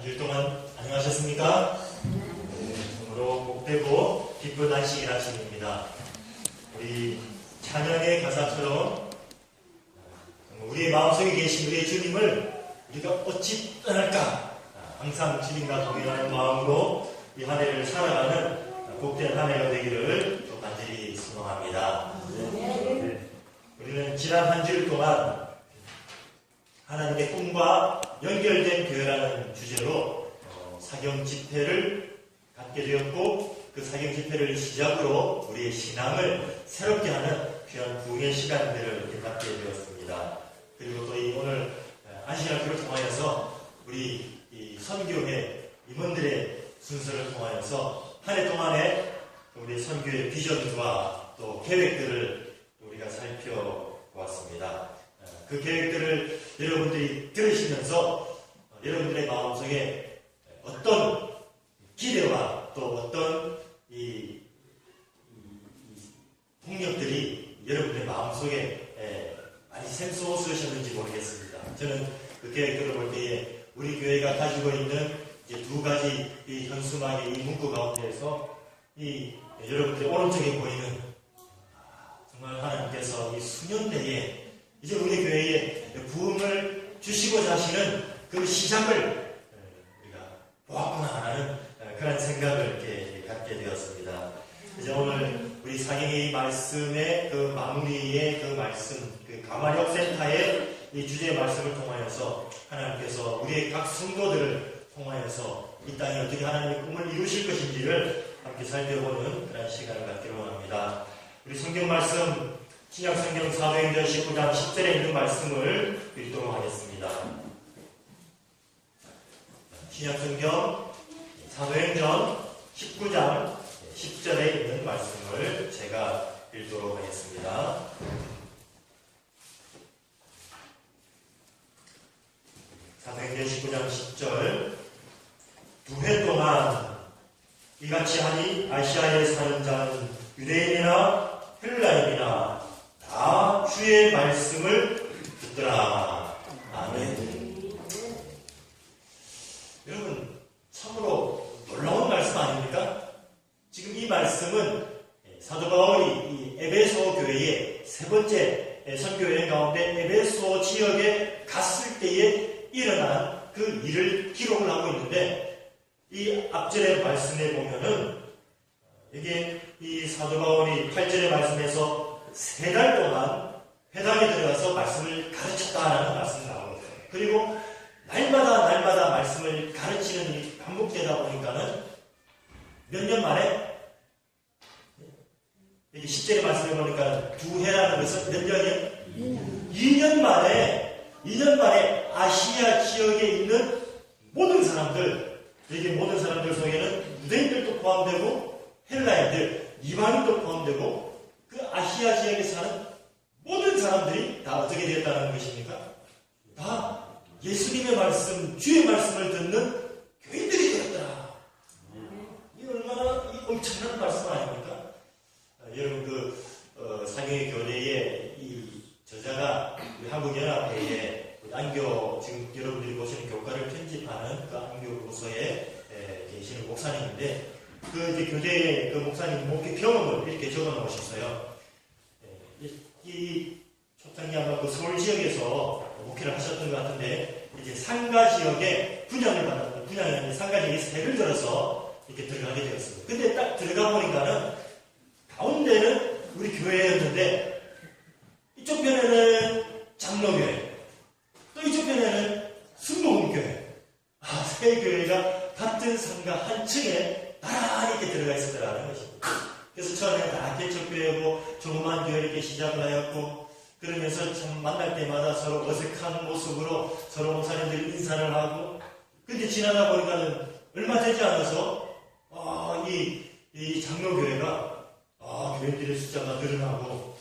한 주일 동안 안녕하셨습니까? 오늘로 복되고 기쁜 안식일 아침입니다. 우리 찬양의 가사처럼 우리의 마음속에 계신 우리의 주님을 우리가 어찌 떠날까? 항상 주님과 동행하는 마음으로 이 한 해를 살아가는 복된 한 해가 되기를 또 간절히 소망합니다. 우리는 지난 한 주일 동안 하나님의 꿈과 연결된 교회라는 주제로 사경 집회를 갖게 되었고, 그 사경 집회를 시작으로 우리의 신앙을 새롭게 하는 귀한 부흥의 시간들을 갖게 되었습니다. 그리고 또 이 오늘 안식일학교를 통하여서 우리 이 선교회 임원들의 순서를 통하여서 한 해 동안에 우리 선교의 비전과 또 계획들을 우리가 살펴보았습니다. 그 계획들을 여러분들이 들으시면서 여러분들의 마음속에 어떤 기대와 또 어떤 이 폭력들이 여러분들의 마음속에 많이 샘솟으셨는지 모르겠습니다. 저는 그 계획들을 볼 때에 우리 교회가 가지고 있는 이제 두 가지 이 현수막의 이 문구 가운데에서 이 여러분들의 오른쪽에 보이는 정말 하나님께서 이 수년대에 이제 우리 교회에 부흥을 주시고자 하시는 그 시작을 우리가 보았구나 하는 그런 생각을 이렇게 갖게 되었습니다. 이제 오늘 우리 사경의 말씀의 그 마무리의 그 말씀, 그 가마력센터의 이 주제의 말씀을 통하여서 하나님께서 우리의 각 성도들을 통하여서 이 땅에 어떻게 하나님의 꿈을 이루실 것인지를 함께 살펴보는 그런 시간을 갖기로 합니다. 우리 성경 말씀 신약성경 사도행전 19장 10절에 있는 말씀을 읽도록 하겠습니다. 신약성경 사도행전 19장 10절에 있는 말씀을 제가 읽도록 하겠습니다. 사도행전 19장 10절 두 해 동안 이같이 하니 아시아에 사는 자는 유대인이나 헬라인이나 다 주의 말씀을 듣더라. 아멘. 여러분, 참으로 놀라운 말씀 아닙니까? 지금 이 말씀은 사도 바울이 이 에베소 교회의 세 번째 선교여행 가운데 에베소 지역에 갔을 때에 일어난 그 일을 기록을 하고 있는데, 이 앞절의 말씀에 보면은 이게 이 사도 바울이 8절의 말씀에서 3달 동안 회당에 들어가서 말씀을 가르쳤다라는 말씀이 나오거든요. 그리고 날마다 말씀을 가르치는 일이 반복되다 보니까는 몇 년 만에 여기 10절의 말씀에 보니까 두 해라는 것은 몇 년이요? 2년 만에 아시아 지역에 있는 모든 사람들, 여기 모든 사람들 속에는 유대인들도 포함되고 헬라인들, 이방인도 포함되고 그 아시아 지역에 사는 모든 사람들이 다 어떻게 되었다는 것입니까? 다 예수님의 말씀, 주의 말씀을 듣는 교인들이 되었다. 이 얼마나 엄청난 말씀 아닙니까? 여러분 그 사경의 교대의 이 저자가 한국연합회에 안교, 지금 여러분들이 보시는 교과를 편집하는 그 안교 부서에 계시는 목사님인데, 그 이제 교대의 그 목사님 목회 경험을 이렇게 적어 놓으셨어요. 이 초창기 아마 그 서울 지역에서 목회를 하셨던 것 같은데, 이제 상가 지역에 분양을 받았던, 분양이 상가 지역에서 해를 들어서 이렇게 들어가게 되었습니다. 근데 딱 들어가 보니까는 가운데는 우리 교회였는데, 이쪽 편에는 장로교회, 또 이쪽 편에는 순복음교회, 세 교회가 같은 상가 한 층에 나란히 이렇게 들어가 있었다는 것입니다. 그래서 처음에는 다 개척교회고 조그만 교회 이렇게 시작을 하였고, 그러면서 참 만날 때마다 서로 어색한 모습으로 서로 목사님들이 인사를 하고, 근데 지나다 보니까는 얼마 되지 않아서 이 장로교회가 교인들의 숫자가 늘어나고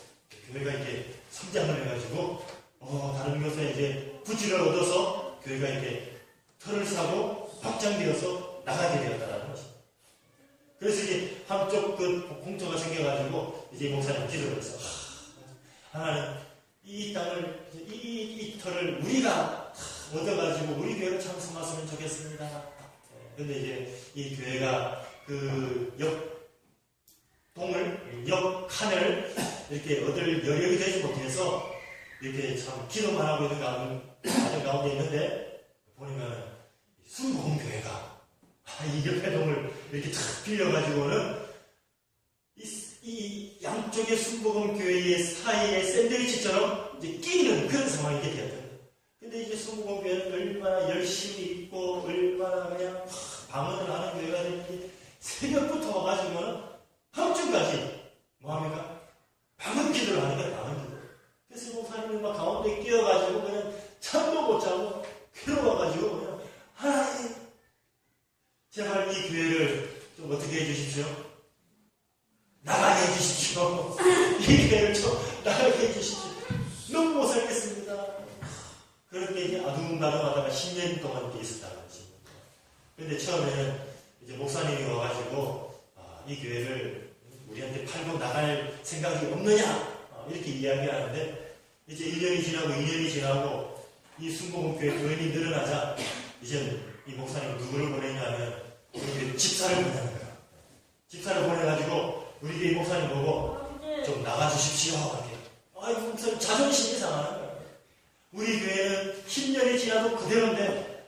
교회가 이제 성장을 해가지고 다른 곳에 이제 부지를 얻어서 교회가 이렇게 털을 사고 확장되어서 나가게 되었다는 것입니다. 그래서 이제 한쪽 그 공터가 생겨가지고 이제 목사님 기도를 해서 하나님 이 땅을 이 털을 우리가 얻어가지고 우리 교회를 참 삼았으면 좋겠습니다. 근데 이제 이 교회가 그 옆 칸을 이렇게 얻을 여력이 되지 못해서 이렇게 참 기도만 하고 있는 가정 가운데 있는데, 보니까 순복음교회가 이 옆에 동을 이렇게 탁 빌려가지고는 이 양쪽의 순복음교회의 사이에 샌드위치처럼 이제 끼는 그런 상황이 되었거든요. 근데 이제 순복음교회는 얼마나 열심히 있고 얼마나 그냥 방언을 하는 교회가 되는지, 새벽부터 와가지고는 밤중까지 뭐합니까? 방언 기도를 하는 거예요. 방언 기도. 그래서 목사님이 막 가운데 끼어가지고 그냥 잠도 못 자고 괴로워가지고 그냥, 하나님 제발 이 교회를 좀 어떻게 해주십시오? 나가게 해주십시오. 이 교회를 좀 나가게 해주십시오. 너무 못 살겠습니다. 그렇게 이제 아둥바둥하다가 10년 동안 이렇게 있었다는 거지. 근데 처음에는 이제 목사님이 와가지고, 이 교회를 우리한테 팔고 나갈 생각이 없느냐, 이렇게 이야기하는데, 이제 1년이 지나고 2년이 지나고 이 순복음교회 교인이 늘어나자, 이제는 이 목사님 누구를 보내냐면 우리 교회 집사를 보내는 거야. 집사를 보내가지고 우리 교회 목사님 보고 좀 나가주십시오. 이렇게. 목사님 자존심이 상하는 거야. 우리 교회는 10년이 지나도 그대로인데,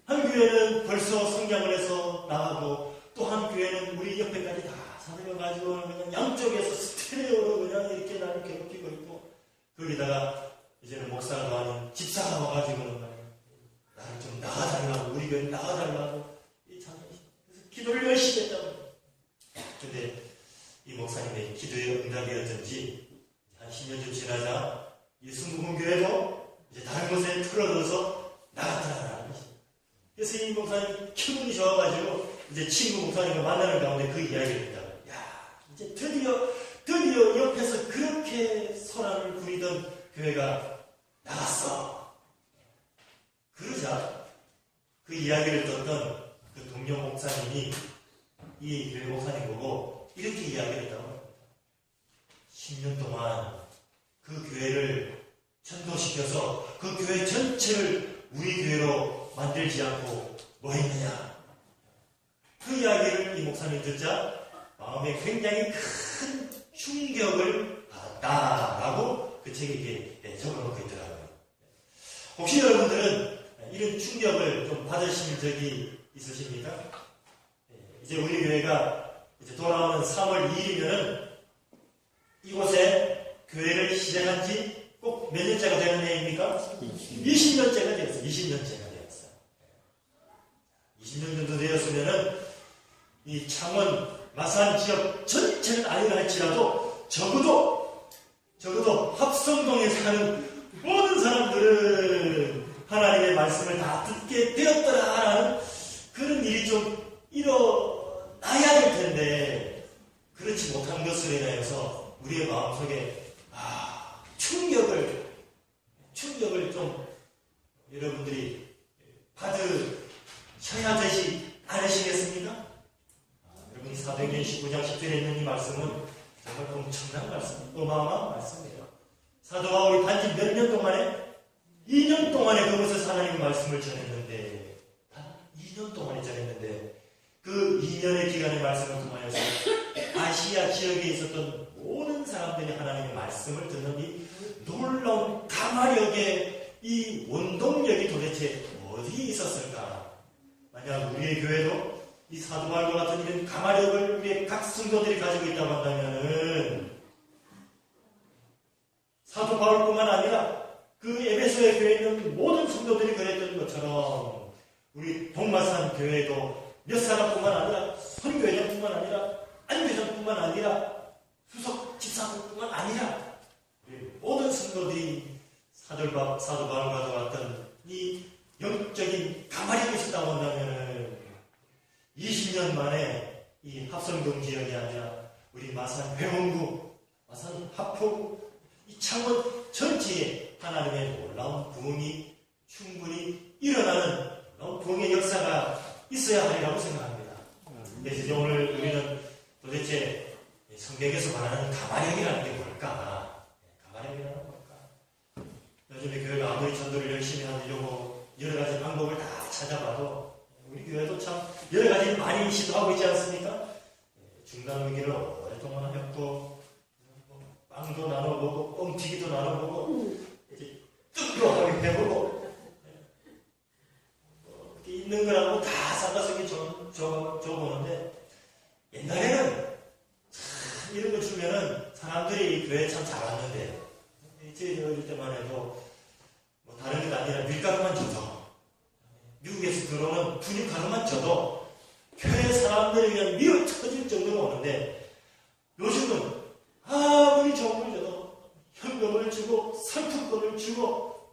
한 교회는 벌써 성장을 해서 나가고, 또 한 교회는 우리 옆에까지 다 사들여가지고 그냥 양쪽에서 스테레오로 그냥 이렇게 나를 괴롭히고 있고, 거기다가 이제는 목사가 아닌 집사가 와가지고는 나를 좀 나가달라고, 우리 교회 나가달라고, 그래서 기도를 열심히 했다고. 근데 이 목사님의 기도의 응답이었던지 한 10년쯤 지나자 이 순복음교회도 이제 다른 곳에 틀어져서 나갔다라는 것이. 그래서 이 목사님 기분이 좋아가지고 이제 친구 목사님과 만나는 가운데 그 이야기를 했다고. 야, 이제 드디어 옆에서 그렇게 소란을 부리던 교회가 나갔어. 그러자 그 이야기를 듣던 그 동료 목사님이 이 교회 목사님 보고 이렇게 이야기를 했다고 합니다. 10년 동안 그 교회를 전도시켜서 그 교회 전체를 우리 교회로 만들지 않고 뭐 했느냐. 그 이야기를 이 목사님이 듣자 마음에 굉장히 큰 충격을 받았다라고 그 책에 이렇게 적어놓고 있더라고요. 혹시 여러분들은 이런 충격을 좀 받으신 적이 있으십니까? 이제 우리 교회가 이제 돌아오는 3월 2일이면은 이곳에 교회를 시작한 지 꼭 몇 년째가 되는 해입니까? 20년째가 되었어요. 20년째가 되었어요. 20년 정도 되었으면은 이 창원, 마산 지역 전체는 아니라 할지라도 적어도 합성동에 사는 모든 사람들은 하나님의 말씀을 다 듣게 되었더라라는 그런 일이 좀 일어나야 될 텐데, 그렇지 못한 것으로 인하여서 우리의 마음속에 충격을 좀 여러분들이 받으셔야 되지 않으시겠습니까? 여러분이 사도행전 19장 10절에 있는 이 말씀은 정말 엄청난 말씀, 어마어마한 말씀이에요. 사도 바울이 단지 몇 년 동안에 2년 동안에 그곳에서 하나님의 말씀을 전했는데, 단 2년 동안에 전했는데, 그 2년의 기간의 말씀을 통하여서 아시아 지역에 있었던 모든 사람들이 하나님의 말씀을 듣는 이 놀라운 가마력의 이 원동력이 도대체 어디 있었을까? 만약 우리의 교회도 이 사도 바울과 같은 이런 가마력을 우리의 각 성도들이 가지고 있다고 한다면은, 사도 바울뿐만 아니라 그 에베소의 교회에 있는 모든 성도들이 그랬던 것처럼 우리 동마산 교회도 몇 사람뿐만 아니라 선교회장뿐만 아니라 안교장뿐만 아니라 수석 집사뿐만 아니라 모든 성도들이 사도 바울과 같은 이 영적인 가마력이 있었다고 한다면 20년 만에 이 합성동 지역이 아니라 우리 마산 회원구, 마산 합포구, 이 창원 전체에 하나님의 놀라운 부흥이 충분히 일어나는 놀라운 부흥의 역사가 있어야 하리라고 생각합니다. 그래서 오늘 우리는 도대체 성경에서 말하는 가마력이라는 게 뭘까? 가마력이라는 게 뭘까? 요즘에 교회가 아무리 전도를 열심히 하려고 찾아봐도 우리 교회도 참 여러 가지 많이 시도하고 있지 않습니까? 중단기를 오랫동안 했고 빵도 나눠보고 뻥튀기도 나눠보고 이제 뜨거워하게 해보고 있는 거라고 다 싹가서기 줘보는데 옛날에는 참 이런 거 주면은 사람들이 교회 참 잘 왔는데 이제 어릴 때만 해도 뭐 다른 게 아니라 밀가루만 줘도 미국에서 들어오는 분유가루만 줘도 교회 사람들이 그냥 미어 터질 정도로 오는데 요즘은 아무리 좋은 걸 줘도 현금을 주고 상품권을 주고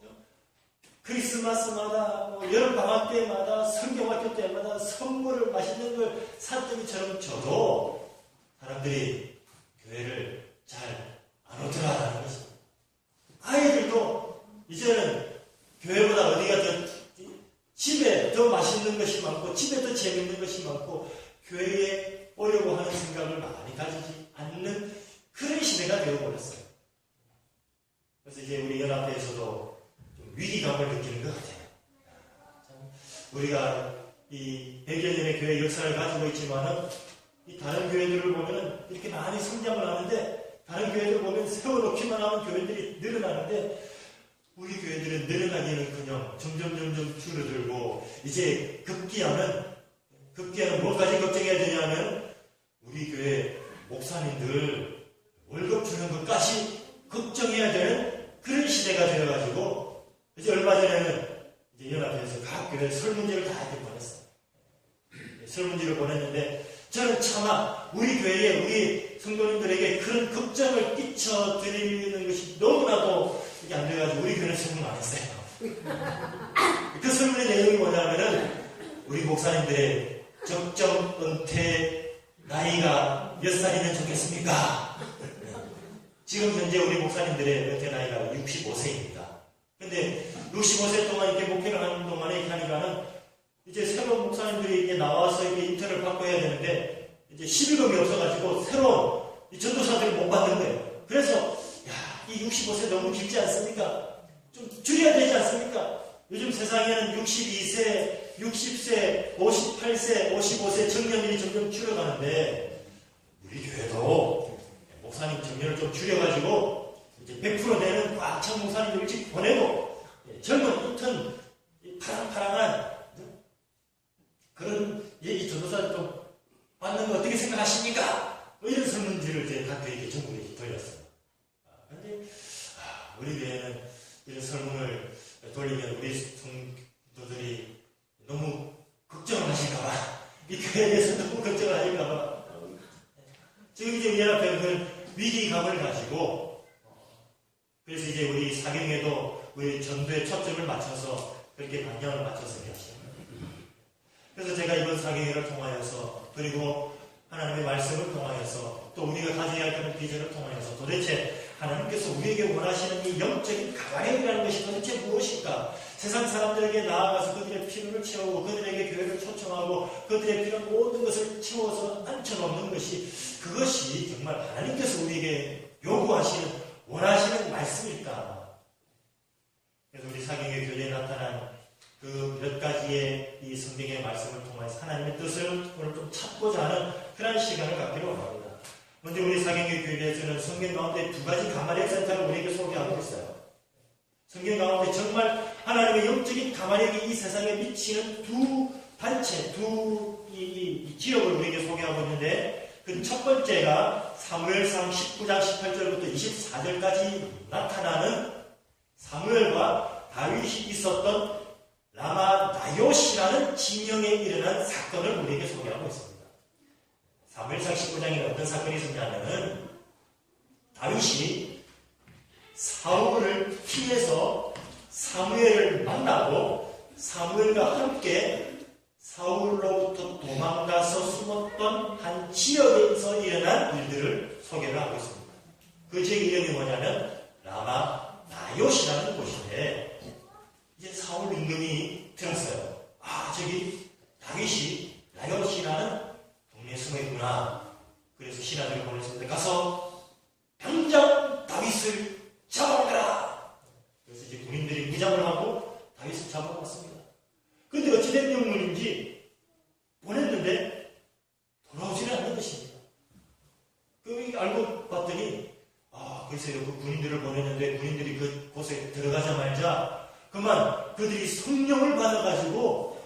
크리스마스마다 뭐 여름방학 때마다 성경학교 때마다 선물을 맛있는 걸 산더미처럼 줘도 사람들이 교회를 잘 안 오더라라는 것입니다. 아이들도 이제는 교회보다 어디가 더 집에 더 맛있는 것이 많고 집에 더 재밌는 것이 많고 교회에 오려고 하는 생각을 많이 가지지 않는 그런 시대가 되어버렸어요. 그래서 이제 우리 연합회에서도 좀 위기감을 느끼는 것 같아요. 우리가 이 100여 년의 교회 역사를 가지고 있지만은 이 다른 교회들을 보면은 이렇게 많이 성장을 하는데 다른 교회들 보면 세워놓기만 하면 교회들이 늘어나는데 우리 교회들은 늘어나기는커녕 점점 줄어들고 이제 급기야는 뭐까지 걱정해야 되냐면 우리 교회 목사님들 월급 주는 것까지 걱정해야 되는 그런 시대가 되어가지고 이제 얼마 전에는 이제 연합회에서 각 교회 설문지를 다 이렇게 보냈어요. 설문지를 보냈는데 저는 차마 우리 교회에 우리 성도님들에게 그런 걱정을 끼쳐드리는 것이 너무나도 이게 안 돼가지고 우리 교회는 설문 안 했어요. 그 설문의 내용이 뭐냐면은 우리 목사님들의 적정 은퇴 나이가 몇 살이면 좋겠습니까? 지금 현재 우리 목사님들의 은퇴 나이가 65세입니다. 근데 65세 동안 이렇게 목회를 하는 동안에 이렇게 하니까는 이제 새로운 목사님들이 이제 나와서 이렇게 인턴을 받고 해야 되는데 이제 11금이 없어가지고 새로운 이 전도사들을 못 받는 거예요. 그래서 이 65세 너무 길지 않습니까? 좀 줄여야 되지 않습니까? 요즘 세상에는 62세, 60세, 58세, 55세 정년들이 점점 줄여가는데 우리 교회도 목사님 정년을 좀 줄여가지고 이제 100% 되는 꽉 찬 목사님들 일찍 보내고 젊은 인턴 파랑파랑한 그런 이 전도사를 좀 받는 거 어떻게 생각하십니까? 이런 설문지를 이제 학교에 전국에 돌렸어요. 그런데 우리 교회는 이런 설문을 돌리면 우리 성도들이 너무 걱정을 하실까봐 이 교회에 대해서 너무 걱정을 하실까봐 지금 이제 연합회는 그런 위기감을 가지고 그래서 이제 우리 사경에도 우리 전도에 초점을 맞춰서 그렇게 방향을 맞춰서 하시는 그래서 제가 이번 사경회를 통하여서 그리고 하나님의 말씀을 통하여서 또 우리가 가져야 할 그런 비전을 통하여서 도대체 하나님께서 우리에게 원하시는 이 영적인 가관행이라는 것이 도대체 무엇일까? 세상 사람들에게 나아가서 그들의 필요를 채우고 그들에게 교회를 초청하고 그들의 필요한 모든 것을 채워서 앉혀놓는 것이 그것이 정말 하나님께서 우리에게 요구하시는 원하시는 말씀일까? 그래서 우리 사경회 교회에 나타난 그 몇 가지의 이 성경의 말씀을 통해서 하나님의 뜻을 오늘 좀 찾고자 하는 그런 시간을 갖기로 합니다. 먼저 우리 사경교 교회에서는 성경 가운데 두 가지 가마력 센터를 우리에게 소개하고 있어요. 성경 가운데 정말 하나님의 영적인 가마력이 이 세상에 미치는 두 단체, 이 지역을 우리에게 소개하고 있는데 그 첫 번째가 사무엘상 19장 18절부터 24절까지 나타나는 사무엘과 다윗이 있었던 라마 나요시라는 지명에 일어난 사건을 우리에게 소개하고 있습니다. 사무엘상 19장에 어떤 사건이 있었냐면은 다윗이 사울을 피해서 사무엘을 만나고 사무엘과 함께 사울로부터 도망가서 숨었던 한 지역에서 일어난 일들을 소개를 하고 있습니다. 그 지역의 이름이 뭐냐면 라마 나요시라는 곳인데 이제 사울 임금이 들었어요. 저기 다윗이 나요시라는 동네에 숨어 있구나. 그래서 신하들을 보냈습니다. 가서 당장 다윗을 잡아오라. 그래서 이제 군인들이 무장을 하고 다윗을 잡아왔습니다. 그런데 어찌됐든 것인지 보냈는데 돌아오지는 않는 것입니다. 알고 봤더니 글쎄요, 그 군인들을 보냈는데 군인들이 그곳에 들어가자마자 그만 그들이 성령을 받아가지고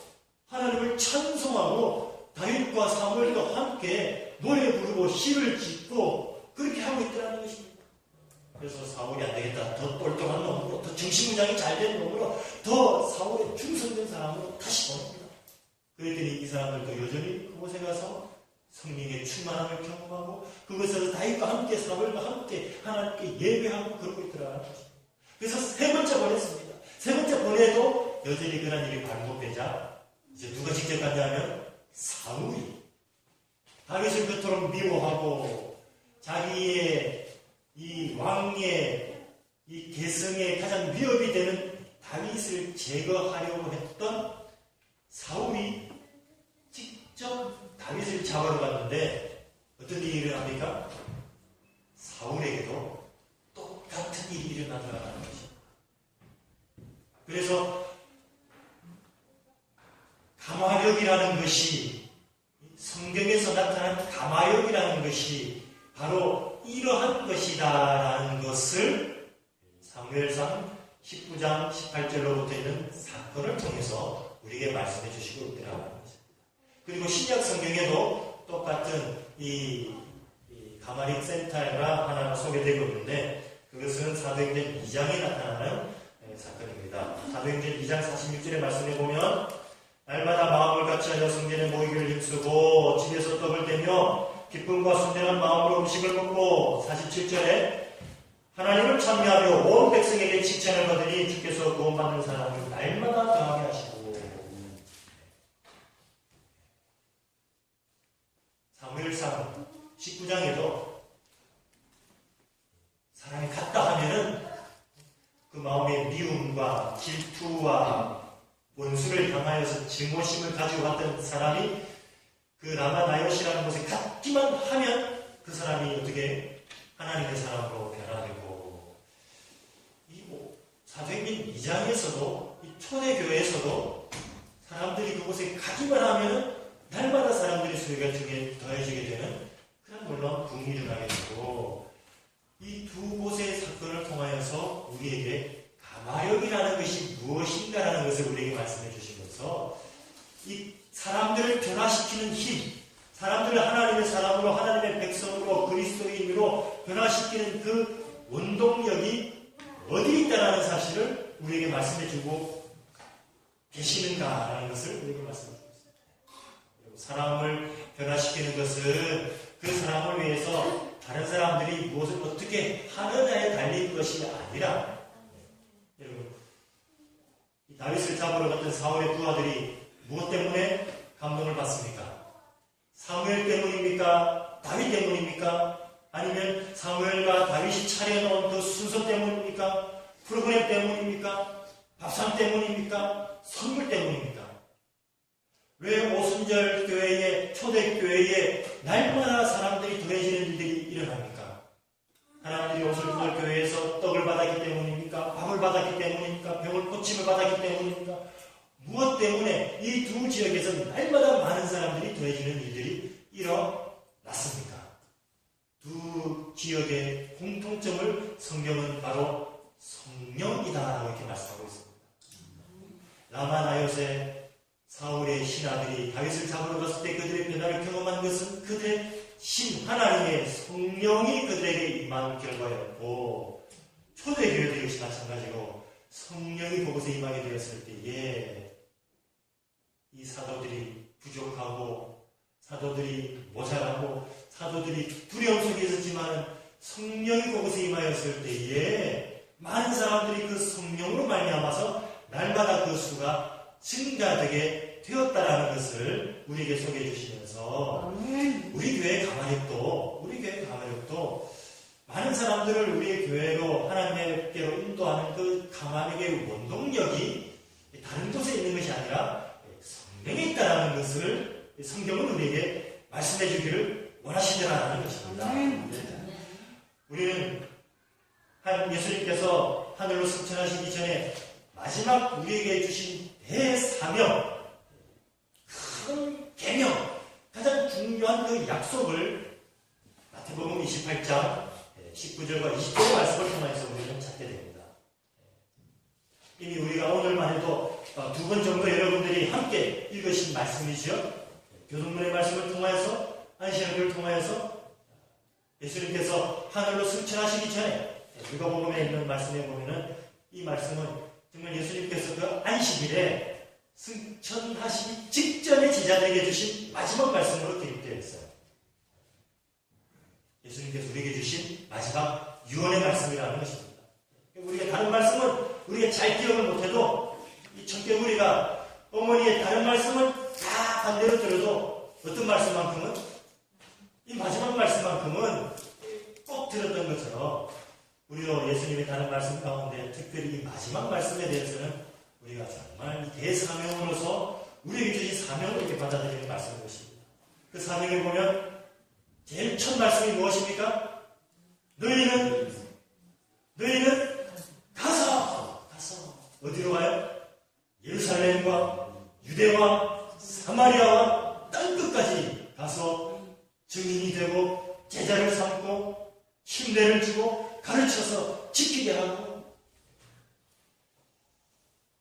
하나님을 찬송하고 다윗과 사무엘과 함께 노래 부르고 시를 짓고 그렇게 하고 있더라는 것입니다. 그래서 사울이 안 되겠다. 더 똘똘한 놈으로, 더 정신무장이 잘 된 놈으로, 더 사울에 충성된 사람으로 다시 보냅니다. 그랬더니 이 사람들도 여전히 그곳에 가서 성령의 충만함을 경험하고 그곳에서 다윗과 함께 사울과 함께 하나님께 예배하고 그러고 있더라는 것입니다. 그래서 세 번째 보냈습니다. 세 번째 보내도 여전히 그런 일이 반복되자 이제 누가 직접 갔냐면 사울이 다윗을 그토록 미워하고 자기의 이 왕의 이 계승에 가장 위협이 되는 다윗을 제거하려고 했던 사울이 직접 다윗을 잡으러 갔는데 어떤 일이 일어납니까? 사울에게도 똑같은 일이 일어나더라는 것입니다. 그래서 가마력이라는 것이 성경에서 나타난 가마력이라는 것이 바로 이러한 것이다라는 것을 사무엘상 19장 18절로부터 있는 사건을 통해서 우리에게 말씀해 주시고 있더라는 것입니다. 그리고 신약 성경에도 똑같은 이 가마릭 센터가 하나 소개되고 있는데 그것은 사도행전 2장에 나타나는 사건입니다. 사도행전 2장 46절의 말씀에 보면 날마다 마음을 같이하여 성전에 모이기를 힘쓰고 집에서 떡을 떼며 기쁨과 순전한 마음으로 음식을 먹고 47절에 하나님을 찬미하며 온 백성에게 칭찬을 받으니 주께서 구원받는 사람을 날마다 더하게 하시고 사무엘상 19장에도 사람이 갔다 하면은 그 마음의 미움과 질투와 원수를 향하여서 증오심을 가지고 갔던 사람이 그 라마나요시라는 곳에 갔기만 하면 그 사람이 어떻게 하나님의 사람으로 변화되고 사도행전 2장에서도 이 초대교회에서도 사람들이 그곳에 가기만 하면 날마다 사람들이 수요가 더해지게 되는 그런 놀라운 부흥이 일어나게 되고 이 두 곳의 사건을 통하여서 우리에게 가마력이라는 것이 무엇인가라는 것을 우리에게 말씀해 주시면서 이 사람들을 변화시키는 힘, 사람들을 하나님의 사람으로 하나님의 백성으로 그리스도인으로 변화시키는 그 원동력이 어디 있다라는 사실을 우리에게 말씀해 주고 계시는가라는 것을 우리에게 말씀해 주셨습니다. 사람을 변화시키는 것은 그 사람을 위해서 다른 사람들이 무엇을 어떻게 하느냐에 달린 것이 아니라 여러분 다윗을 잡으러 갔던 사울의 두 아들이 무엇 때문에 감동을 받습니까? 사무엘 때문입니까? 다윗 때문입니까? 아니면 사무엘과 다윗이 차려놓은 그 순서 때문입니까? 프로그램 때문입니까? 밥상 때문입니까? 선물 때문입니까? 왜 오순절 교회에 초대교회에 날마다 사람들이 더해지는 일들이 일어납니까? 사람들이 오순절 교회에서 떡을 받았기 때문입니까? 밥을 받았기 때문입니까? 병을 고침을 받았기 때문입니까? 무엇 때문에 이 두 지역에서 날마다 많은 사람들이 더해지는 일들이 일어났습니까? 두 지역의 공통점을 성경은 바로 성령이다 이렇게 말씀하고 있습니다. 라마나요세 사울의 신하들이 다윗을 잡으러 갔을 때 그들의 변화를 경험한 것은 그들의 하나님의 성령이 그들에게 임한 결과였고 초대교회도 역시 마찬가지로 성령이 그곳에 임하게 되었을 때에 이 사도들이 부족하고 사도들이 모자라고 사도들이 두려움 속에 있었지만 성령이 그곳에 임하였을 때에 많은 사람들이 그 성령으로 말미암아서 날마다 그 수가 증가되게 되었다라는 것을 우리에게 소개해 주시면서 우리 교회의 가마력도 많은 사람들을 우리의 교회로 하나님께로 인도하는 그 가마력의 원동력이 다른 곳에 있는 것이 아니라 성령에 있다라는 것을 성경은 우리에게 말씀해 주기를 원하시더라는 것입니다. 우리는 예수님께서 하늘로 승천하시기 전에 마지막 우리에게 주신 대사명, 계명, 가장 중요한 그 약속을 마태복음 28장 19절과 20절의 말씀을 통해서 우리는 찾게 됩니다. 이미 우리가 오늘만 해도 두 번 정도 여러분들이 함께 읽으신 말씀이죠. 교동문의 말씀을 통하여서, 안식일을 통하여서 예수님께서 하늘로 승천하시기 전에 누가복음에 있는 말씀에 보면은 이 말씀은 정말 예수님께서 그 안식일에 승천하시기 직전에 제자들에게 주신 마지막 말씀으로 기록되어 있어요. 예수님께서 우리에게 주신 마지막 유언의 말씀이라는 것입니다. 우리가 다른 말씀은 우리가 잘 기억을 못해도 이 청개구리가 어머니의 다른 말씀을 다 반대로 들어도 어떤 말씀만큼은 이 마지막 말씀만큼은 꼭 들었던 것처럼 우리도 예수님의 다른 말씀 가운데 특별히 이 마지막 말씀에 대해서는 우리가 정말 이 대사명으로서 우리에게 주신 사명을 이렇게 받아들이는 말씀인 것입니다. 그 사명에 보면 제일 첫 말씀이 무엇입니까? 너희는 가서 어디로 가요? 예루살렘과 유대와 사마리아와 땅끝까지 가서 증인이 되고 제자를 삼고 침례를 주고 가르쳐서 지키게 하고.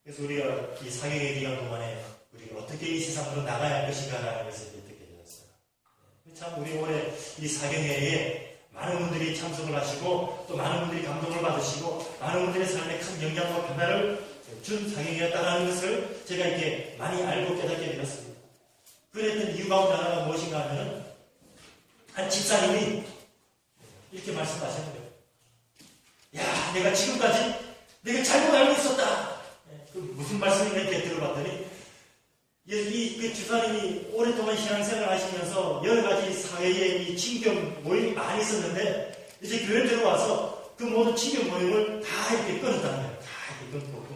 그래서 우리가 이 사경의 기간 동안에 우리가 어떻게 이 세상으로 나가야 할 것인가라는 것을 듣게 되었어요. 참 우리 올해 이 사경회에 많은 분들이 참석을 하시고 또 많은 분들이 감동을 받으시고 많은 분들의 삶에 큰 영향과 변화를 준 사경회였다는 것을 제가 이렇게 많이 알고 깨닫게 되었습니다. 그랬던 이유 가운데 하나가 무엇인가 하면 한 집사님이 이렇게 말씀하시는 거예요. 야, 내가 지금까지 내가 잘못 알고 있었다. 무슨 말씀인가 이렇게 들어봤더니 이 집사님이 오랫동안 신앙생활을 하시면서 여러 가지 사회에 이 친교 모임이 많이 있었는데 이제 교회에 들어와서 그 모든 친교 모임을 다 이렇게 끊었다는 거예요. 다 이렇게 끊고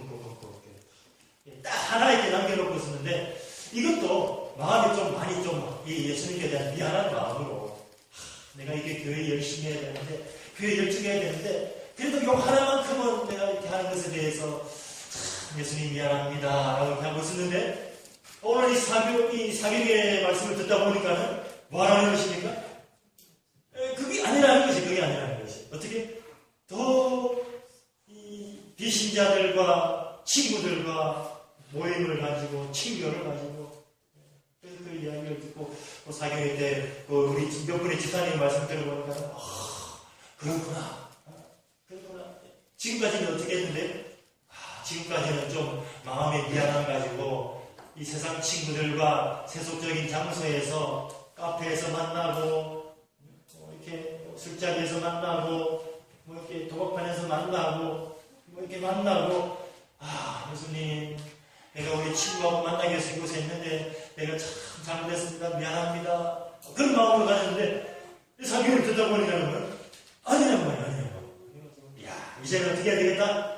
딱 하나 이렇게 남겨놓고 있었는데 이것도 마음이 좀 많이 좀 이 예수님께 대한 미안한 마음으로 내가 이게 교회 열심히 해야 되는데 교회 열중해야 되는데 그래도 요 하나만큼은 내가 이렇게 하는 것에 대해서 참 예수님 미안합니다 라고 이렇게 하고 있었는데 오늘 이 사경의 말씀을 듣다 보니까는 뭐 하라는 것입니까? 그게 아니라는 것이 그게 아니라는 것이 어떻게 더 이 비신자들과 친구들과 모임을 가지고 친교를 가지고 그 이야기를 듣고 사경회 때 우리 몇 분의 집사님 말씀 들어보니까 그렇구나 지금까지는 어떻게 했는데 지금까지는 좀 마음의 미안함 가지고 이 세상 친구들과 세속적인 장소에서 카페에서 만나고 이렇게 술자리에서 만나고 이렇게 도박판에서 만나고 이렇게 만나고 예수님 내가 우리 친구하고 만나기 위해서 이곳에 있는데 내가 참 잘못했습니다. 미안합니다. 그런 마음으로 가는데 사경을 듣다 보니까는 아니란 말이에요. 야, 이제는 어떻게 해야 되겠다?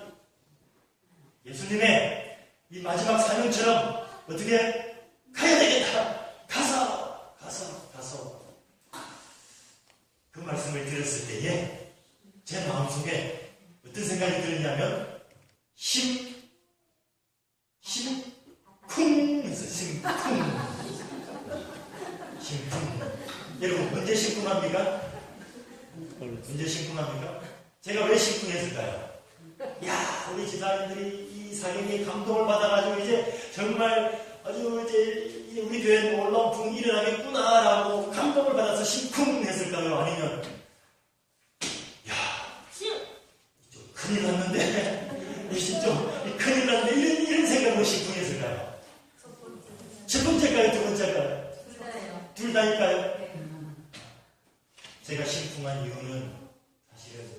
예수님의 이 마지막 사명처럼 어떻게 가야 되겠다. 가서 그 말씀을 들었을 때에 제 마음속에 어떤 생각이 들었냐면 심쿵 해서 심쿵 여러분 언제 심쿵합니까? 언제 심쿵합니까? 제가 왜 심쿵했을까요? 야, 우리 집사님들이 이 사경에 감동을 받아가지고 이제 정말 아주 이제 우리 교회에 놀라운 부흥이 일어나겠구나라고 감동을 받아서 심쿵했을까요? 아니면 좀 큰일 났는데 좀 큰일 났는데 이런 생각으로 심쿵했을까요? 첫 번째일까요? 두 번째일까요? 둘 다일까요? 제가 심쿵한 이유는 사실은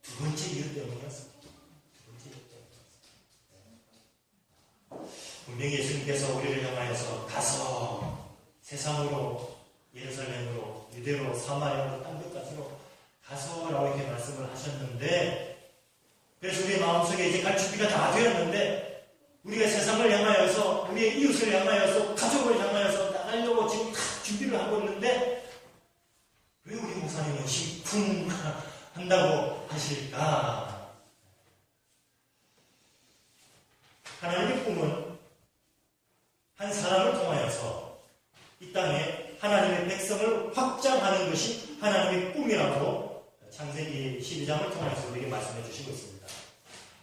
두 번째 이유 때문이었습니다. 분명히 예수님께서 우리를 향하여서 가서 세상으로 예루살렘으로 유대로 사마리아로 땅끝까지로 가서라고 이렇게 말씀을 하셨는데 그래서 우리의 마음속에 이제 갈 준비가 다 되었는데 우리가 세상을 향하여서 우리의 이웃을 향하여서 가족을 향하여서 나가려고 지금 다 준비를 하고 있는데 왜 우리 목사님은 심쿵 한다고 하실까? 하나님의 꿈은 한 사람을 통하여서 이 땅에 하나님의 백성을 확장하는 것이 하나님의 꿈이라고 창세기 12장을 통해서 우리에게 말씀해 주시고 있습니다.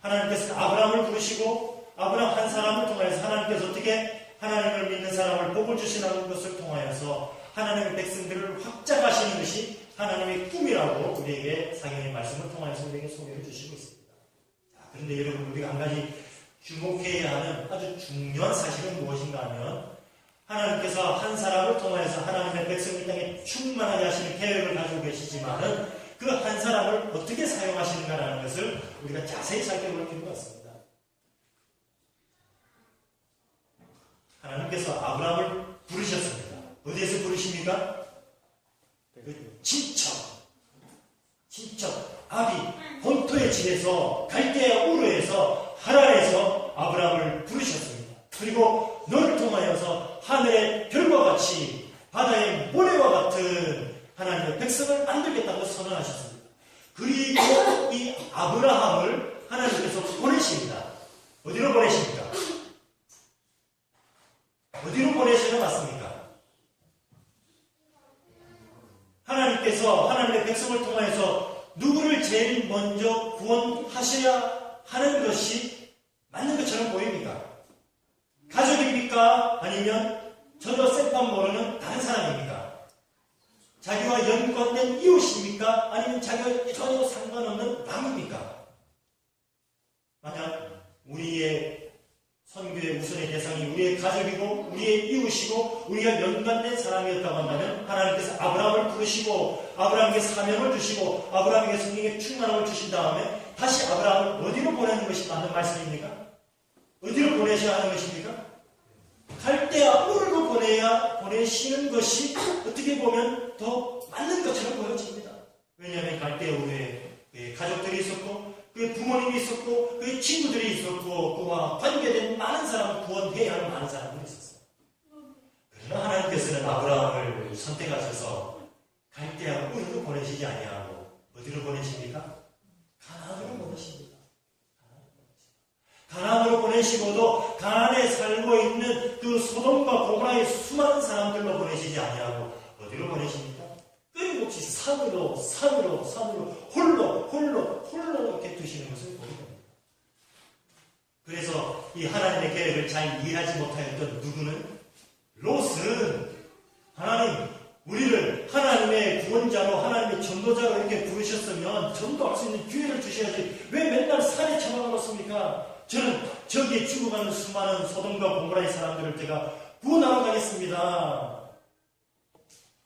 하나님께서 아브라함을 부르시고 아브라함 한 사람을 통하여서 하나님께서 어떻게 하나님을 믿는 사람을 복을 주시는 것을 통하여서 하나님의 백성들을 확장하시는 것이 하나님의 꿈이라고 우리에게 성경의 말씀을 통하여서 우리에게 소개해 주시고 있습니다. 그런데 여러분, 우리가 한 가지 주목해야 하는 아주 중요한 사실은 무엇인가 하면 하나님께서 한 사람을 통하여서 하나님의 백성 이 땅에 충만하게 하시는 계획을 가지고 계시지만은 그 한 사람을 어떻게 사용하시는가라는 것을 우리가 자세히 살펴볼 필요가 있습니다. 하나님께서 아브라함을 부르셨습니다. 어디에서 부르십니까? 친척 아비 본토의 집에서 갈대아 우르에서 하란에서 아브라함을 부르셨습니다. 그리고 너를 통하여서 하늘의 별과 같이 바다의 모래와 같은 하나님의 백성을 만들겠다고 선언하셨습니다. 그리고 이 아브라함을 하나님께서 보내십니다. 어디로 보내십니까? 어디로 보내시는 맞습니까? 하나님께서 하나님의 백성을 통하여서 누구를 제일 먼저 구원하셔야 하는 것이 맞는 것처럼 보입니까? 가족입니까? 아니면 전혀 생판 모르는 다른 사람입니까? 자기와 연관된 이웃입니까? 아니면 자기와 전혀 상관없는 남입니까? 만약 우리의 선교의 우선의 대상이 우리의 가족이고 우리의 이웃이고 우리가 연관된 사람이었다고 한다면 하나님께서 아브라함을 부르시고 아브라함에게 사명을 주시고 아브라함에게 성령의 충만함을 주신 다음에 다시 아브라함을 어디로 보내는 것이 맞는 말씀입니까? 어디로 보내셔야 하는 것입니까? 갈대아 우르로 보내시는 것이 어떻게 보면 더 맞는 것처럼 보여집니다. 왜냐하면 갈대아 우르에 가족들이 있었고 그의 부모님이 있었고 그의 친구들이 있었고 그와 관계된 많은 사람을 구원해야 하는 많은 사람들이 있었어요. 그러나 하나님께서는 아브라함을 선택하셔서 갈대아 우르로 보내시지 아니하고 어디로 보내십니까? 가나안으로 보내십니다. 가나안으로 보내시고도 가나안에 살고 있는 그 소돔과 고모라의 수많은 사람들로 보내시지 아니하고 어디로 보내십니까? 끊임없이 산으로 홀로 이렇게 두시는 것을 보게 됩니다. 그래서 이 하나님의 계획을 잘 이해하지 못하였던 누구는 롯은 하나님 우리를 하나님의 구원자로 하나님의 전도자로 이렇게 부르셨으면 전도할 수 있는 기회를 주셔야지 왜 맨날 산에 처박아놓습니까? 저는 저기에 죽어가는 수많은 소돔과 고모라의 사람들을 제가 구원하러 가겠습니다.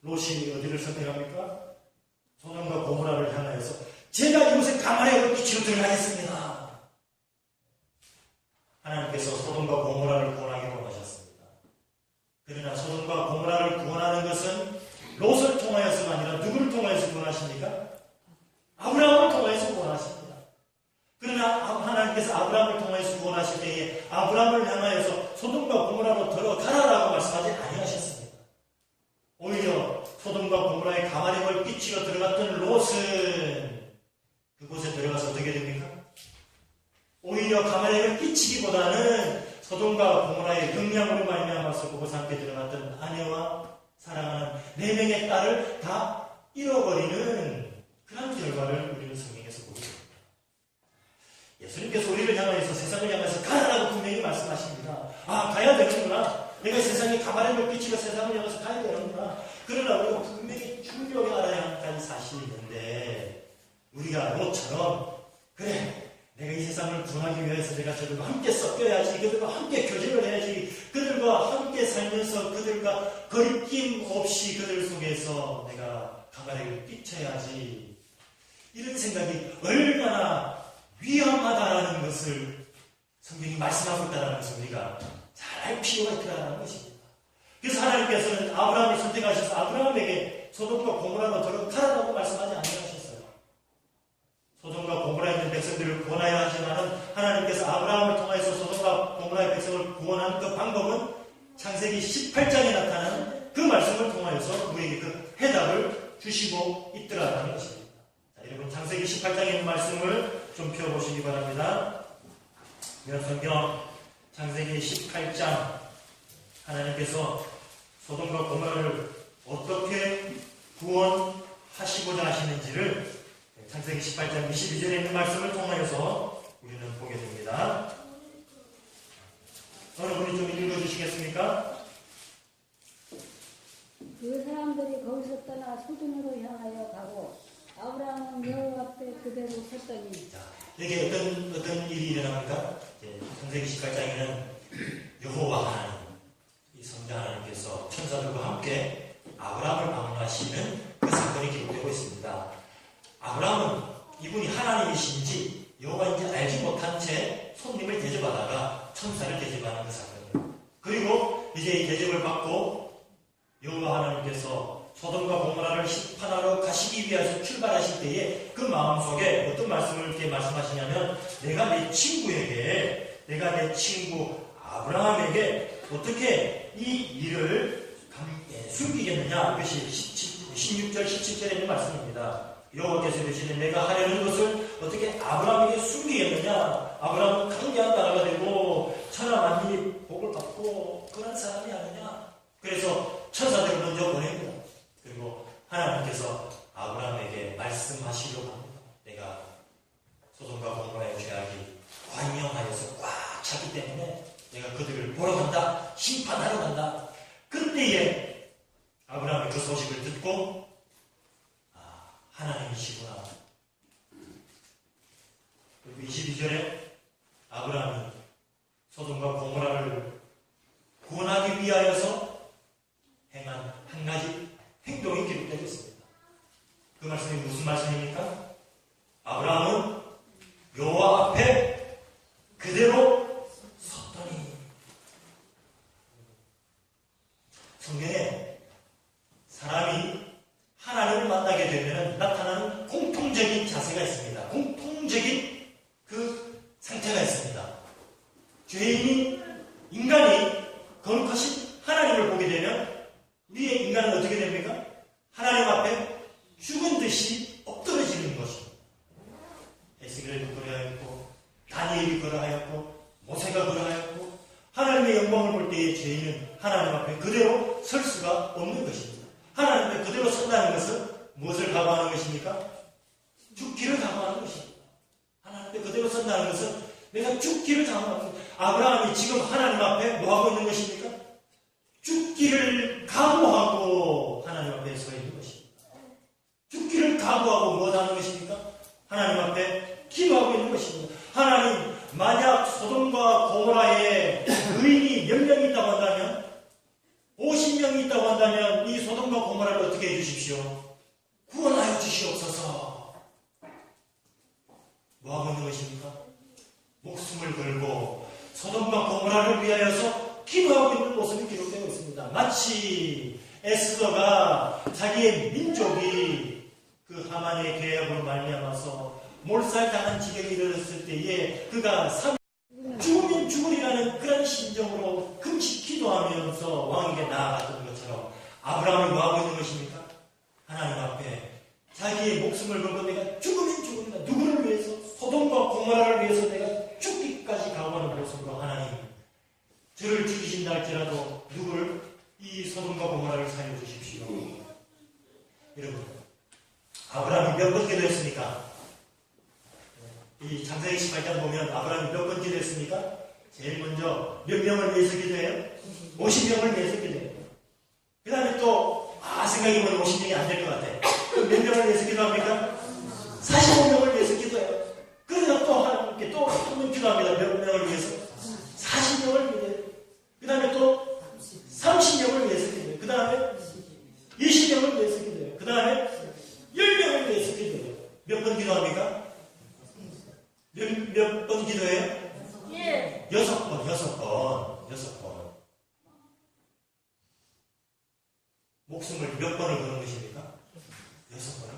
롯이 어디를 선택합니까? 소돔과 고모라를 향하여서 제가 이곳에 가만히 빛으로 들어가겠습니다. 하나님께서 소돔과 고모라를 구원하기로 하셨습니다. 그러나 소돔과 고모라를 구원하는 것은 롯을 통하여서가 아니라 누구를 통하여서 구원하십니까? 아브라함을 통하여서 구원하십니다. 그러나 하나님께서 아브라함을 통하여서 구원하실 때에 아브라함을 향하여서 소돔과 고모라로 들어가라라고 말씀하지 아니하셨습니다. 오히려 소돔과 고모라의 가마리벌 빛으로 들어갔던 롯은 그곳에 들어가서 어떻게 됩니까? 오히려 가마리벌 빛이기보다는 소돔과 고모라의 경량으로 말미암아서 그곳에 함께 들어갔던 아내와 사랑하는 4명의 딸을 다 잃어버리는 그런 결과를 우리는 성경에서 보게 됩니다. 예수님께서 우리를 향하여서 세상을 향해서 가라라고 분명히 말씀하십니다. 아, 가야 되는구나. 내가 세상에 가마리벌 빛으로 세상을 향해서 가야 되는구나. 그러나 우리가 분명히 충격에 알아야 하는 가지 사실이 있는데 우리가 롯처럼 그래 내가 이 세상을 구원하기 위해서 내가 저들과 함께 섞여야지 그들과 함께 교제를 해야지 그들과 함께 살면서 그들과 거리낌 없이 그들 속에서 내가 가마리를 끼쳐야지 이런 생각이 얼마나 위험하다라는 것을 성경이 말씀하고 있다는 것을 우리가 잘 알 필요가 있다는 것입니다. 그래서 하나님께서는 아브라함을 선택하셔서 아브라함에게 소돔과 고모라로 들어가라고 말씀하지 아니하셨어요. 소돔과 고모라에 있는 백성들을 구원하여 하지만은 하나님께서 아브라함을 통해서 소돔과 고모라의 백성을 구원한 그 방법은 창세기 18장에 나타나는 그 말씀을 통하여서 우리에게 그 해답을 주시고 있더라는 것입니다. 자, 여러분 창세기 18장에 있는 말씀을 좀 펴보시기 바랍니다. 성경 창세기 18장 하나님께서 소돔과 고모라를 어떻게 구원하시고자 하시는지를 창세기 18장 22절에 있는 말씀을 통하여서 우리는 보게 됩니다. 어느 분이 좀 읽어주시겠습니까? 그 사람들이 거기서 떠나 소돔으로 향하여 가고 아브라함은 여호와 앞에 그대로 섰더니. 자, 여기 어떤 일이 일어납니까? 창세기 18장에는 여호와 하나님, 이 성자 하나님께서 천사들과 함께 아브라함을 방문하시는 그 사건이 기록되고 있습니다. 아브라함은 이분이 하나님이신지 여호와인지 알지 못한 채 손님을 대접하다가 천사를 대접하는 그 사건이에요. 그리고 이제 이 대접을 받고 여호와 하나님께서 소돔과 고모라를 심판하러 가시기 위해서 출발하실 때에 그 마음속에 어떤 말씀을 이렇게 말씀하시냐면 내가 내 친구 아브라함에게 어떻게 이 일을 숨기겠느냐. 이것이 16절 17절에 있는 말씀입니다. 여호와께서 이르시되 내가 하려는 것을 어떻게 아브라함에게 숨기겠느냐. 아브라함은 강대한 나라가 되고 천하 만민이 복을 받고 그런 사람이 아니냐. 그래서 천사들을 먼저 보냅니다. 그리고 하나님께서 아브라함에게 말씀하시려고 합니다. 내가 소돔과 고모라의 죄악이 관영하여서 꽉 찼기 때문에 내가 그들을 보러 간다. 심판하러 간다. 그때에 아브라함이 그 소식을 듣고 하나님이시구나. 그리고 22절에 아브라함이 소돔과 고모라를 구원하기 위하여서 행한 한 가지 행동이 기록되어 있습니다. 그 말씀이 무슨 말씀입니까? 아브라함은 여호와 앞에 그대로 섰더니. 성경에 사람이 하나님을 만나게 되면 나타나는 공통적인 자세가 있습니다. 공통적인 그 상태가 있습니다. 죄인인 인간이 거룩하신 하나님을 보게 되면 우리의 인간은 어떻게 됩니까? 하나님 앞에 죽은 듯이 엎드러지는 것입니다. 에스겔도 그러하였고 다니엘이 그러하였고 모세가 그러하였고 하나님의 영광을 볼 때의 죄인은 하나님 앞에 그대로 설 수가 없는 것입니다. 하나님 앞에 그대로 선다는 것은 무엇을 각오하는 것입니까? 죽기를 각오하는 것입니다. 하나님 앞에 그대로 선다는 것은 내가 죽기를 각오하는 것입니다. 아브라함이 지금 하나님 앞에 뭐하고 있는 것입니까? 죽기를 각오하고 하나님 앞에 서 있는 것입니다. 죽기를 각오하고 뭐 하는 것입니까? 하나님 앞에 기도하고 있는 것입니다. 하나님, 만약 소돔과 고모라에 의인이 몇 명이 있다고 한다면 50명이 있다고 한다면 이 소돔과 고모라를 어떻게 해주십시오? 구원하여 주시옵소서. 뭐하고 있는 것입니까? 목숨을 걸고 소돔과 고모라를 위하여서 기도하고 있는 모습이 기록되고 있습니다. 마치 에스더가 자기의 민족이 그 하만의 계약으로 말미암아서 몰살당한 지경에 이르렀을 때에 그가 죽으면 죽으리라는 그런 심정으로 금식 기도하면서 왕에게 나아갔던 것처럼 아브라함이 뭐하고 있는 것입니까? 하나님 앞에 자기의 목숨을 걸고 내가 죽으면 죽으리라. 누구를 위해서? 소돔과 고모라를 위해서 내가 죽기까지 각오하는 모습으로 하나님, 저를 죽이신다 할지라도 누구를, 이 소돔과 고모라를 살려주십시오. 여러분, 아브라함이 몇 번 기도했습니까? 이 창세기 18장 보면 아브라함이 몇 번 기도했습니까? 제일 먼저 몇 명을 위해서 기도해요? 50명을 위해서 기도해요. 그 다음에 또 생각해보니 50명이 안 될 것 같아. 그럼 몇 명을 위해서 기도합니까? 45명을 위해서 기도해요. 그러다 또 하나님께 또 한 번 기도합니다. 몇 명을 위해서? 40명을 기도해요. 그 다음에 또 30명을 위해서 기도해요. 그 다음에 20명을 위해서 기도해요. 그 다음에 10명을 위해서 기도해요. 몇 번 기도합니까? 몇 번 기도해요? 예. 6번. 목숨을 몇 번을 거는 것입니까? 6번을.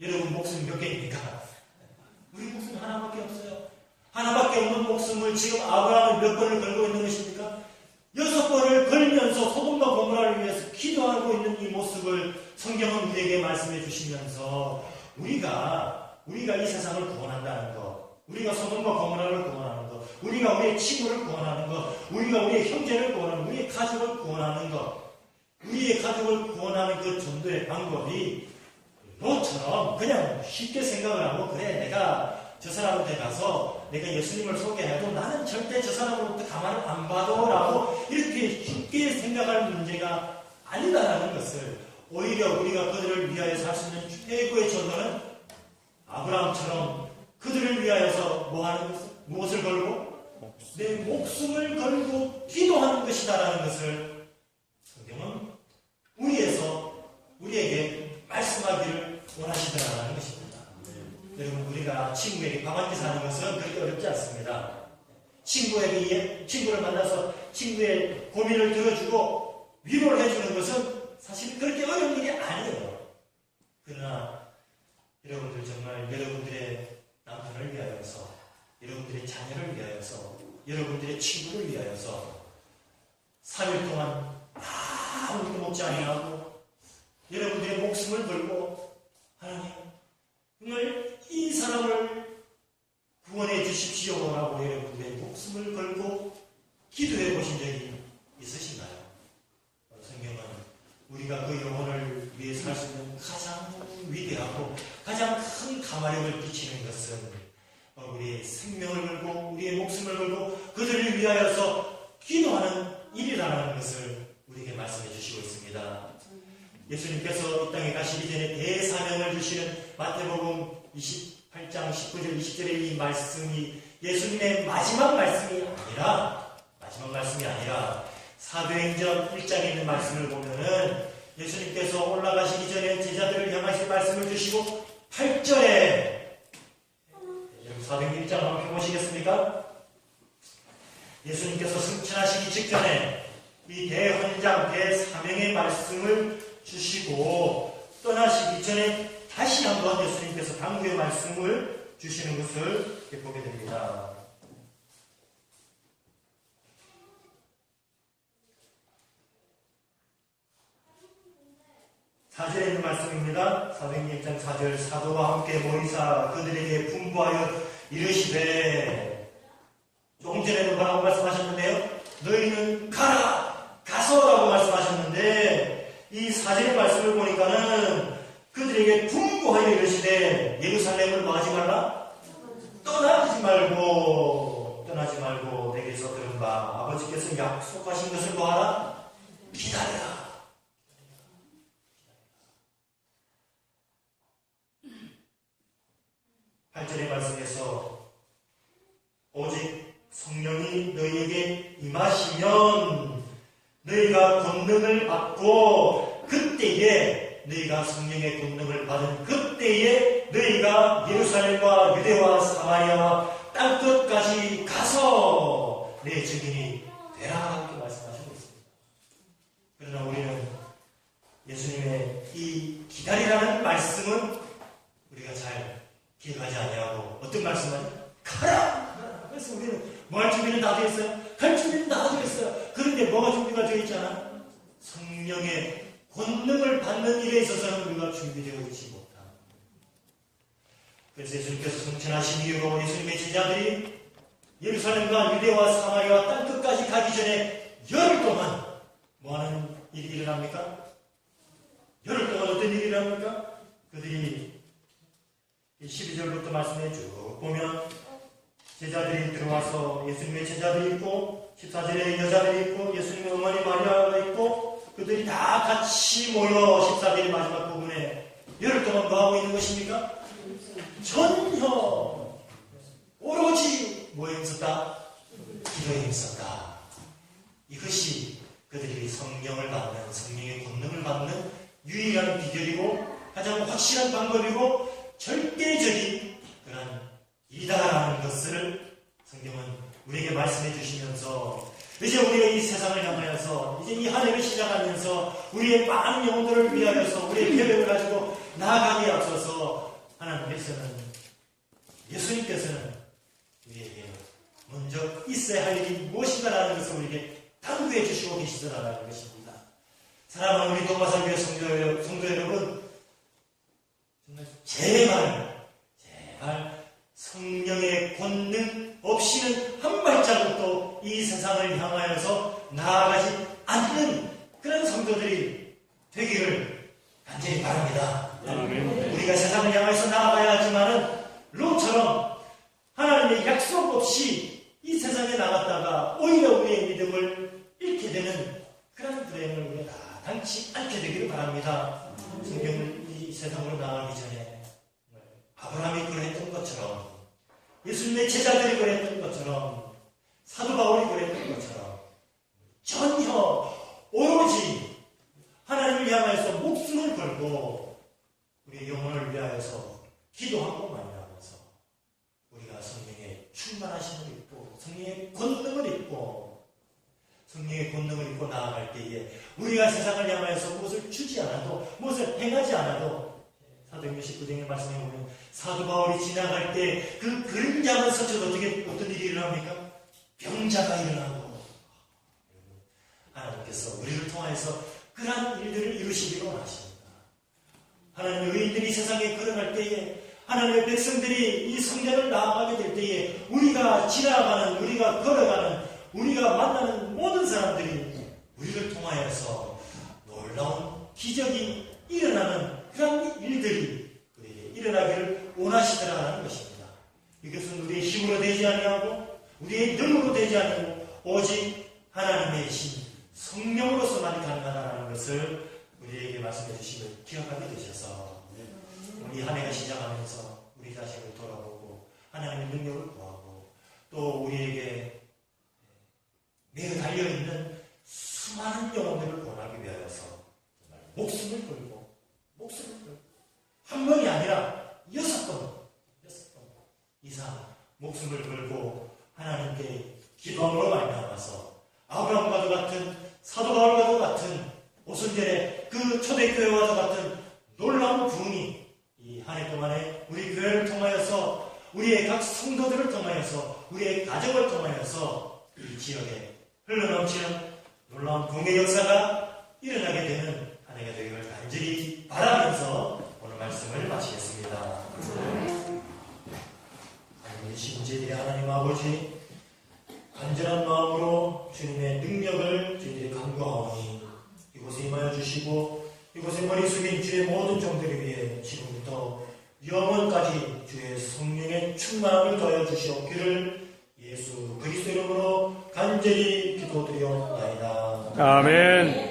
여러분 목숨이 몇 개입니까? 우리 목숨 하나밖에 없어요. 하나밖에 없는 목숨을 지금 아브라함은 몇 번을 걸고 있는 것입니까? 6번을 걸면서 소돔과 고모라를 위해서 기도하고 있는 이 모습을 성경은 우리에게 말씀해 주시면서 우리가 이 세상을 구원한다는 것, 우리가 소돔과 고모라를 구원하는 것, 우리가 우리의 친구를 구원하는 것, 우리가 우리의 형제를 구원하는 것, 우리의 가족을 구원하는 것, 우리의 가족을 구원하는 그 전도의 방법이 너처럼 그냥 쉽게 생각을 하고 그래 내가 저 사람한테 가서 내가 예수님을 소개해도 나는 절대 저 사람으로부터 가만을 안 봐도라고 이렇게 쉽게 생각할 문제가 아니다라는 것을 오히려 우리가 그들을 위하여서 할 수 있는 최고의 전도는 아브라함처럼 그들을 위하여서 뭐 하는 것을? 무엇을 걸고? 내 목숨을 걸고 기도하는 것이다라는 것을 성경은 우리에게 말씀하기를 원하시더라는 것입니다. 여러분 우리가 친구에게 밥 한 끼 사는 것은 그렇게 어렵지 않습니다. 친구를 만나서 친구의 고민을 들어주고 위로를 해주는 것은 사실 그렇게 어려운 일이 아니에요. 그러나 여러분들 정말 여러분들의 남편을 위하여서 여러분들의 자녀를 위하여서 여러분들의 친구를 위하여서 3일 동안 아무것도 먹지 아니하고 여러분들의 목숨을 걸고 하나님 정말 이 사람을 구원해 주십시오라고 여러분들의 목숨을 걸고 기도해 보신 적이 있으신가요? 성경은 우리가 그 영혼을 위해서 할 수 있는 가장 위대하고 가장 큰 가마력을 끼치는 것은 우리의 생명을 걸고 우리의 목숨을 걸고 그들을 위하여서 기도하는 일이라는 것을 우리에게 말씀해 주시고 있습니다. 예수님께서 이 땅에 가시기 전에 대사명을 주시는 마태복음 28장 19절 20절의 이 말씀이 예수님의 마지막 말씀이 아니라 사도행전 1장에 있는 말씀을 보면은 예수님께서 올라가시기 전에 제자들을 향하신 말씀을 주시고 8절에 사도행전 1장 한번 펴보시겠습니까? 예수님께서 승천하시기 직전에 이 대헌장 대사명의 말씀을 주시고 떠나시기 전에 다시 한번 예수님께서 당부의 말씀을 주시는 것을 보게 됩니다. 4절에 있는 말씀입니다. 사도행전 1장 4절 사도와 함께 모이사 그들에게 분부하여 이르시되 조금 전에도 뭐라고 말씀하셨는데요. 너희는 가서라고 말씀하셨는데 이 4절의 말씀을 보니까는 그들에게 분부하여 이르시되 예루살렘을 뭐 하지 말라? 떠나지 말고 내게서 들은 바 아버지께서 약속하신 것을 뭐 하라? 기다려라. 8절의 말씀에서 오직 성령이 너희에게 임하시면 너희가 권능을 받고 그때에 너희가 성령의 권능을 받은 그때에 너희가 예루살렘과 유대와 사마리아와 땅끝까지 가서 내 증인이 되라 이렇게 말씀하시고 있습니다. 그러나 우리는 예수님의 이 기다리라는 말씀은 우리가 잘 기억하지 아니하고 어떤 말씀은 가라! 그래서 우리는 뭐 할 준비는 다 되어 있어요? 갈 준비는 다 되어 있어요. 그런데 뭐가 준비가 되어 있잖아? 성령의 권능을 받는 일에 있어서는 우리가 준비되어 있지 못합니다. 그래서 예수님께서 승천하신 이후로 예수님의 제자들이 예루살렘과 유대와 사마리아 땅끝까지 가기 전에 열흘 동안 뭐하는 일이 일어납니까? 열흘 동안 어떤 일이 일어납니까? 그들이 12절부터 말씀해 쭉 보면 제자들이 들어와서 예수님의 제자들이 있고 14절에 여자들이 있고 예수님의 어머니 마리아가 있고 그들이 다 같이 모여 14절의 마지막 부분에 열흘 동안 뭐 하고 있는 것입니까? 전혀 오로지 뭐에 있었다? 기도에 있었다. 이것이 그들이 성령을 받는 성령의 권능을 받는 유일한 비결이고 가장 확실한 방법이고 절대적인 그런 일이다라는 것을 성경은 우리에게 말씀해 주시면서 이제 우리가 이 세상을 향하여서 이제 이 한 해를 시작하면서 우리의 많은 영혼들을 위하여서 우리의 계획을 가지고 나아가기에 앞서서 하나님께서는 예수님께서는 우리에게 먼저 있어야 할 일이 무엇인가라는 것을 우리에게 당부해 주시고 계시더라라는 것입니다. 사랑하는 우리 도마사교회 성도 여러분, 제발 성령의 권능 없이는 한 발자국도 이 세상을 향하여서 나아가지 않는 그런 성도들이 되기를 간절히 바랍니다. 아멘. 우리가 세상을 향해서 나아가야 하지만은 롯처럼 하나님의 약속 없이 이 세상에 나갔다가 오히려 우리의 믿음을 잃게 되는 그런 불행을 우리가 당치 않게 되기를 바랍니다. 성경을 이 세상으로 나가기 전에 아브라함이 그랬던 것처럼 예수님의 제자들이 그랬던 것처럼 사도 바울이 그랬던 것처럼 전혀 오로지 하나님을 향해서 목숨을 걸고 우리의 영혼을 위하여서 기도하고 만나면서 우리가 성령의 충만하심을 입고 성령의 권능을 입고 성령의 권능을 입고 나아갈 때에 우리가 세상을 향하여서 무엇을 주지 않아도 무엇을 행하지 않아도 사도행전 19장의 말씀에 보면 사도 바울이 지나갈 때 그 그림자만 스쳐도 어떤 일이 일어납니까? 병자가 일어나고 하나님께서 우리를 통하여서 그러한 일들을 이루시기로 원하십니다. 하나님의 의인들이 세상에 걸어갈 때에 하나님의 백성들이 이 성전을 나아가게 될 때에 우리가 지나가는 우리가 걸어가는 우리가 만나는 모든 사람들이 우리를 통하여서 놀라운 기적이 일어나는 그런 일들이 우리에게 일어나기를 원하시더라는 것입니다. 이것은 우리의 힘으로 되지 아니하고 우리의 능으로 되지 아니하고 오직 하나님의 신 성령으로서만 가능하다는 것을 우리에게 말씀해 주심을 기억하게 되셔서 우리 한 해가 시작하면서 우리 자신을 돌아보고 하나님의 능력을 구하고 또 우리에게 매일 달려있는 수많은 영혼들을 구원하기 위하여서 정말 목숨을 걸고 한 번이 아니라 6번 이상 목숨을 걸고 하나님께 기도함으로 말미암아서 아브라함과도 같은 사도 바울과도 같은 오순절에 그 초대교회와도 같은 놀라운 부흥이 이 한 해 동안에 우리 교회를 통하여서 우리의 각 성도들을 통하여서 우리의 가정을 통하여서 이 지역에 흘러넘치는 놀라운 부흥의 역사가 일어나게 되는 한 해가 되기를 간절히 바라면서 오늘 말씀을 마치겠습니다. 하나님의 신재들의 하나님 아버지 간절한 마음으로 주님의 능력을 저희들이 간구하오니 이곳에 임하여 주시고 이곳에 머리 숙인 주의 모든 종들을 위해 지금부터 영원까지 주의 성령의 충만함을 더하여 주시옵기를 예수 그리스도 이름으로 간절히 기도드리옵나이다. 아멘.